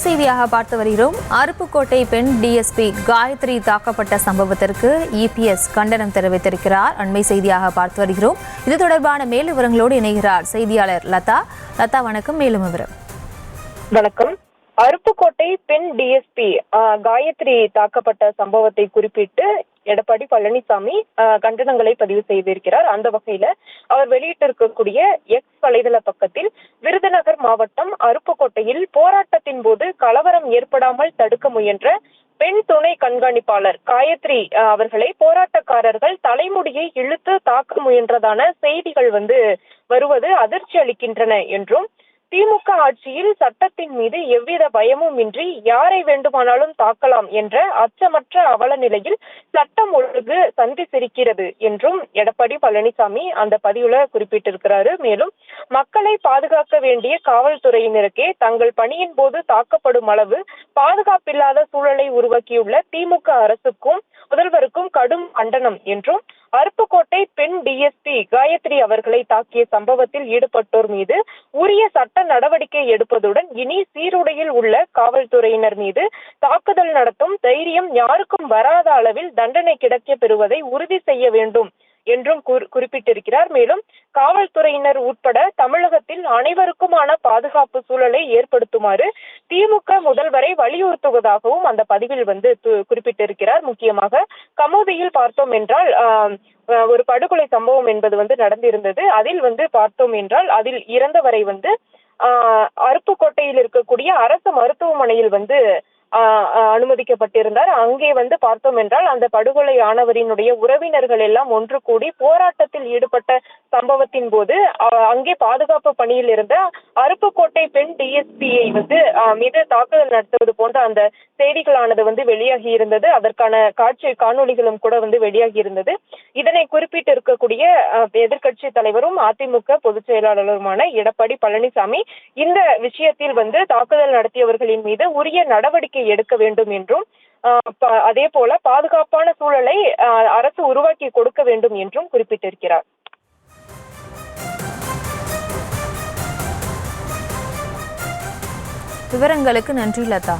செய்தியாக பார்த்து வருகிறோம். அருப்புக்கோட்டை பெண் டிஎஸ்பி காயத்ரி தாக்கப்பட்ட சம்பவத்திற்கு இபிஎஸ் கண்டனம் தெரிவித்திருக்கிறார். அண்மை செய்தியாக பார்த்து வருகிறோம். இது தொடர்பான மேல் விவரங்களோடு இணைகிறார் செய்தியாளர் லதா. லதா, வணக்கம். மேலும் விவரம். வணக்கம். அருப்புக்கோட்டை பெண் டிஎஸ்பி காயத்ரி தாக்கப்பட்ட சம்பவத்தை குறிப்பிட்டு எடப்பாடி பழனிசாமி கண்டனங்களை பதிவு செய்திருக்கிறார். அந்த வகையில அவர் வெளியிட்டிருக்கக்கூடிய எக்ஸ் வலைதள பக்கத்தில் விருதுநகர் மாவட்டம் அருப்புக்கோட்டையில் போராட்டத்தின் போது கலவரம் ஏற்படாமல் தடுக்க முயன்ற பெண் துணை கண்காணிப்பாளர் காயத்ரி அவர்களை போராட்டக்காரர்கள் தலைமுடியை இழுத்து தாக்க முயன்றதான செய்திகள் வருவது அதிர்ச்சி அளிக்கின்றன என்றும், திமுக ஆட்சியில் சட்டத்தின் மீது எவ்வித பயமும் இன்றி யாரை வேண்டுமானாலும் தாக்கலாம் என்ற அச்சமற்ற அவல நிலையில் சட்டம் ஒழுங்கு சந்தி சிரிக்கிறது என்றும் எடப்பாடி பழனிசாமி அந்த பதிவுல குறிப்பிட்டிருக்கிறாரு. மேலும் மக்களை பாதுகாக்க வேண்டிய காவல்துறையினருக்கே தங்கள் பணியின் போது தாக்கப்படும் அளவு பாதுகாப்பில்லாத சூழலை உருவாக்கியுள்ள திமுக அரசுக்கும் முதல்வருக்கும் கடும் கண்டனம் என்றும், அருப்புக்கோட்டை பெண் டிஎஸ்பி காயத்ரி அவர்களை தாக்கிய சம்பவத்தில் ஈடுபட்டோர் மீது உரிய சட்ட நடவடிக்கை எடுப்பதுடன் இனி சீருடையில் உள்ள காவல்துறையினர் மீது தாக்குதல் நடத்தும் தைரியம் யாருக்கும் வராத அளவில் தண்டனை கிடைக்கப் பெறுவதை உறுதி செய்ய வேண்டும் என்றும் குறிப்பிட்டிருக்கிறார். மேலும் காவல்துறையினர் உட்பட தமிழகத்தில் அனைவருக்குமான பாதுகாப்பு சூழலை ஏற்படுத்துமாறு திமுக முதல்வரை வலியுறுத்துவதாகவும் அந்த பதிவில் குறிப்பிட்டிருக்கிறார். முக்கியமாக கமுதியில் பார்த்தோம் என்றால் ஒரு படுகொலை சம்பவம் என்பது நடந்திருந்தது. அதில் பார்த்தோம் என்றால் அதில் இறந்தவரை அருப்புக்கோட்டையில் இருக்கக்கூடிய அரசு மருத்துவமனையில் அனுமதிக்கப்பட்டிருந்தார். அங்கே பார்த்தோம் என்றால் அந்த படுகொலை ஆனவரினுடைய உறவினர்கள் எல்லாம் ஒன்று கூடி போராட்டத்தில் ஈடுபட்ட சம்பவத்தின் போது அங்கே பாதுகாப்பு பணியில் இருந்த அருப்புக்கோட்டை பெண் டிஎஸ்பியை மீது தாக்குதல் நடத்துவது போன்ற அந்த செய்திகளானது வெளியாகி இருந்தது. அதற்கான காணொளிகளும் கூட வெளியாகி இருந்தது. இதனை குறிப்பிட்டு இருக்கக்கூடிய எதிர்கட்சி தலைவரும் அதிமுக பொதுச் செயலாளருமான எடப்பாடி பழனிசாமி இந்த விஷயத்தில் தாக்குதல் நடத்தியவர்களின் மீது உரிய நடவடிக்கை எடுக்க வேண்டும் என்றும், அதே போல பாதுகாப்பான சூழலை அரசு உருவாக்கி கொடுக்க வேண்டும் என்றும் குறிப்பிட்டிருக்கிறார். விவரங்களுக்கு நன்றி லதா.